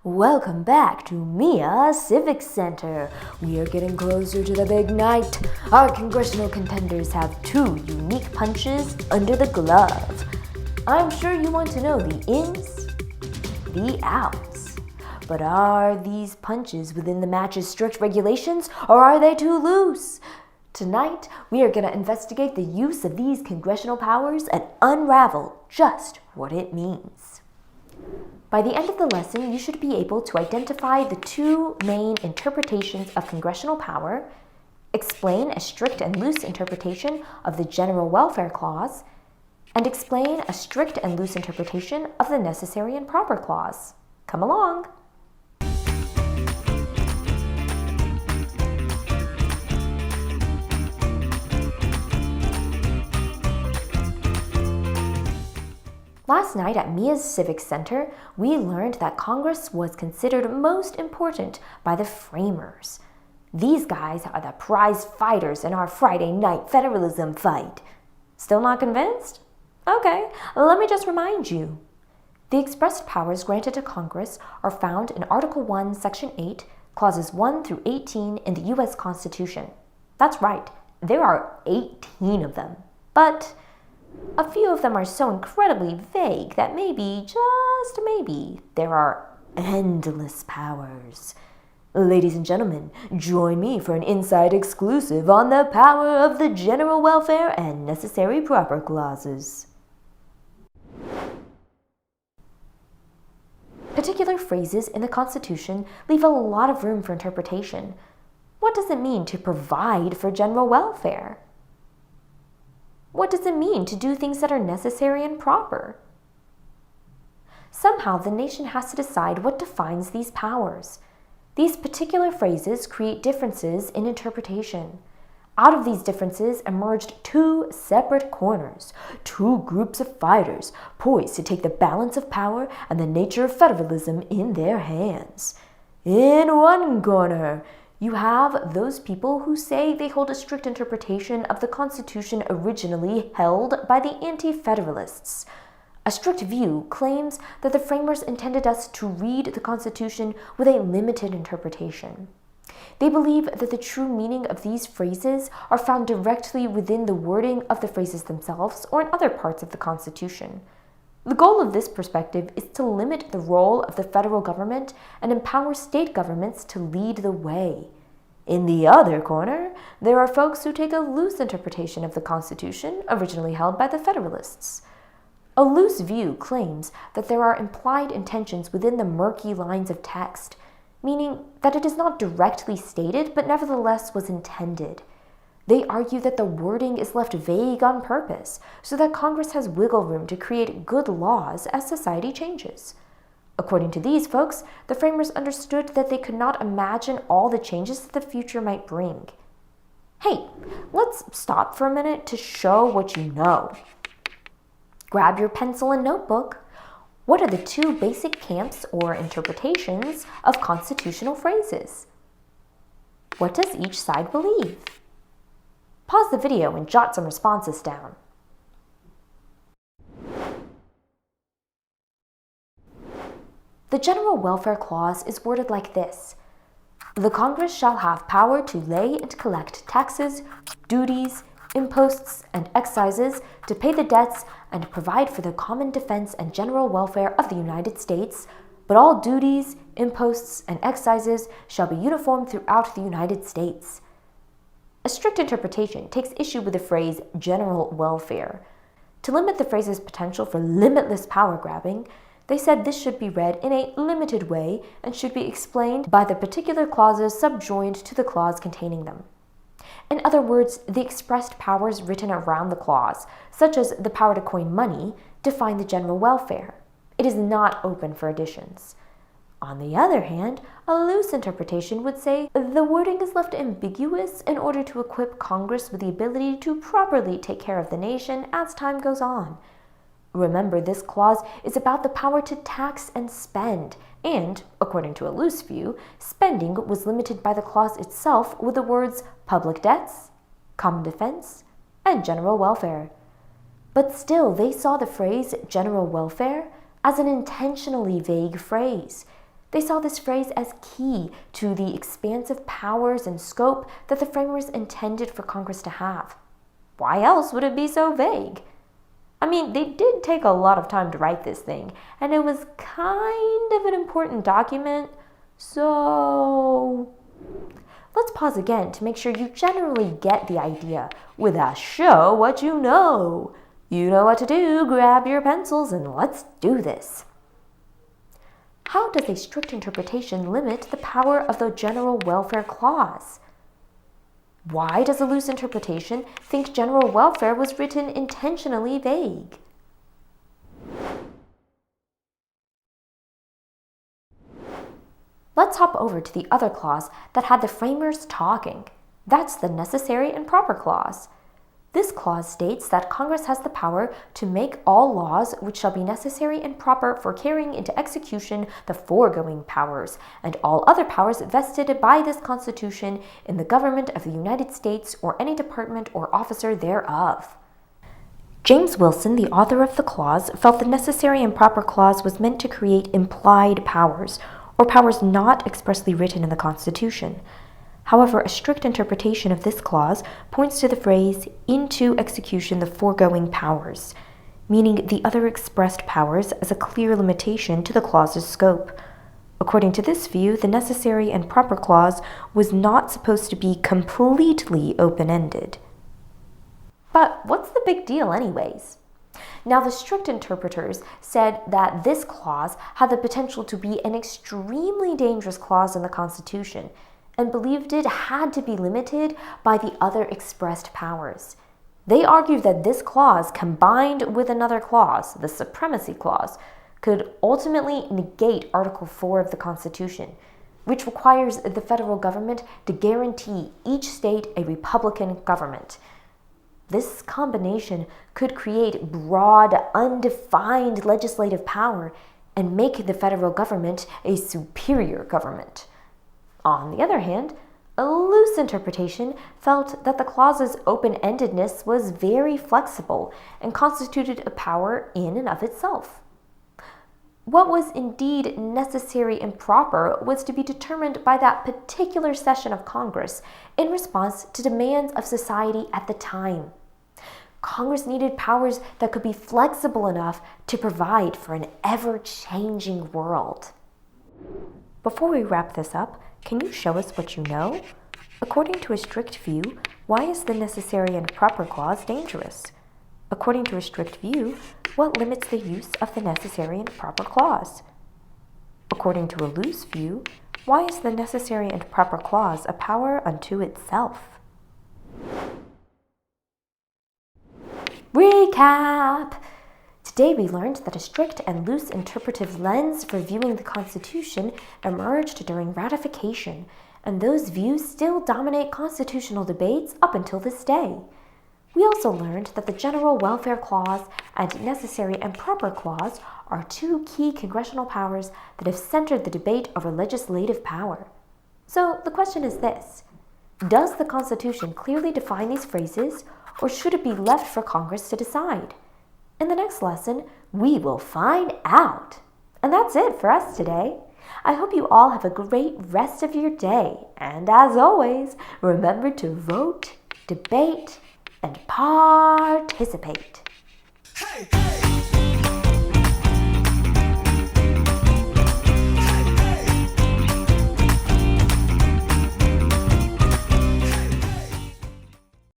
Welcome back to Mia Civics Center. We are getting closer to the big night. Our congressional contenders have two unique punches under the glove. I'm sure you want to know the ins, the outs. But are these punches within the match's strict regulations, or are they too loose? Tonight, we are going to investigate the use of these congressional powers and unravel just what it means. By the end of the lesson, you should be able to identify the two main interpretations of congressional power, explain a strict and loose interpretation of the General Welfare Clause, and explain a strict and loose interpretation of the Necessary and Proper Clause. Come along! Last night at Mia's Civics Center, we learned that Congress was considered most important by the framers. These guys are the prize fighters in our Friday night federalism fight. Still not convinced? Okay, let me just remind you. The expressed powers granted to Congress are found in Article 1, Section 8, Clauses 1 through 18 in the U.S. Constitution. That's right, there are 18 of them. But a few of them are so incredibly vague that maybe, just maybe, there are endless powers. Ladies and gentlemen, join me for an inside exclusive on the power of the general welfare and necessary proper clauses. Particular phrases in the Constitution leave a lot of room for interpretation. What does it mean to provide for general welfare? What does it mean to do things that are necessary and proper? Somehow, the nation has to decide what defines these powers. These particular phrases create differences in interpretation. Out of these differences emerged two separate corners, two groups of fighters poised to take the balance of power and the nature of federalism in their hands. In one corner, you have those people who say they hold a strict interpretation of the Constitution originally held by the Anti-Federalists. A strict view claims that the framers intended us to read the Constitution with a limited interpretation. They believe that the true meaning of these phrases are found directly within the wording of the phrases themselves or in other parts of the Constitution. The goal of this perspective is to limit the role of the federal government and empower state governments to lead the way. In the other corner, there are folks who take a loose interpretation of the Constitution originally held by the Federalists. A loose view claims that there are implied intentions within the murky lines of text, meaning that it is not directly stated but nevertheless was intended. They argue that the wording is left vague on purpose so that Congress has wiggle room to create good laws as society changes. According to these folks, the framers understood that they could not imagine all the changes that the future might bring. Hey, let's stop for a minute to show what you know. Grab your pencil and notebook. What are the two basic camps or interpretations of constitutional phrases? What does each side believe? Pause the video and jot some responses down. The General Welfare Clause is worded like this: The Congress shall have power to lay and collect taxes, duties, imposts, and excises, to pay the debts and provide for the common defense and general welfare of the United States, but all duties, imposts, and excises shall be uniform throughout the United States. A strict interpretation takes issue with the phrase general welfare. To limit the phrase's potential for limitless power grabbing, they said this should be read in a limited way and should be explained by the particular clauses subjoined to the clause containing them. In other words, the expressed powers written around the clause, such as the power to coin money, define the general welfare. It is not open for additions. On the other hand, a loose interpretation would say the wording is left ambiguous in order to equip Congress with the ability to properly take care of the nation as time goes on. Remember, this clause is about the power to tax and spend, and, according to a loose view, spending was limited by the clause itself with the words public debts, common defense, and general welfare. But still, they saw the phrase general welfare as an intentionally vague phrase. They saw this phrase as key to the expansive powers and scope that the framers intended for Congress to have. Why else would it be so vague? I mean, they did take a lot of time to write this thing, and it was kind of an important document, so let's pause again to make sure you generally get the idea with a show what you know. You know what to do, grab your pencils and let's do this. How does a strict interpretation limit the power of the General Welfare Clause? Why does a loose interpretation think general welfare was written intentionally vague? Let's hop over to the other clause that had the framers talking. That's the necessary and proper clause. This clause states that Congress has the power to make all laws which shall be necessary and proper for carrying into execution the foregoing powers, and all other powers vested by this Constitution in the government of the United States or any department or officer thereof. James Wilson, the author of the clause, felt the necessary and proper clause was meant to create implied powers, or powers not expressly written in the Constitution. However, a strict interpretation of this clause points to the phrase, into execution the foregoing powers, meaning the other expressed powers as a clear limitation to the clause's scope. According to this view, the necessary and proper clause was not supposed to be completely open-ended. But what's the big deal anyways? Now, the strict interpreters said that this clause had the potential to be an extremely dangerous clause in the Constitution, and believed it had to be limited by the other expressed powers. They argued that this clause, combined with another clause, the Supremacy Clause, could ultimately negate Article 4 of the Constitution, which requires the federal government to guarantee each state a Republican government. This combination could create broad, undefined legislative power and make the federal government a superior government. On the other hand, a loose interpretation felt that the clause's open-endedness was very flexible and constituted a power in and of itself. What was indeed necessary and proper was to be determined by that particular session of Congress in response to demands of society at the time. Congress needed powers that could be flexible enough to provide for an ever-changing world. Before we wrap this up, can you show us what you know? According to a strict view, why is the necessary and proper clause dangerous? According to a strict view, what limits the use of the necessary and proper clause? According to a loose view, why is the necessary and proper clause a power unto itself? Recap! Today we learned that a strict and loose interpretive lens for viewing the Constitution emerged during ratification, and those views still dominate constitutional debates up until this day. We also learned that the General Welfare Clause and Necessary and Proper Clause are two key congressional powers that have centered the debate over legislative power. So the question is this: does the Constitution clearly define these phrases, or should it be left for Congress to decide? In the next lesson, we will find out. And that's it for us today. I hope you all have a great rest of your day. And as always, remember to vote, debate, and participate. Hey, hey.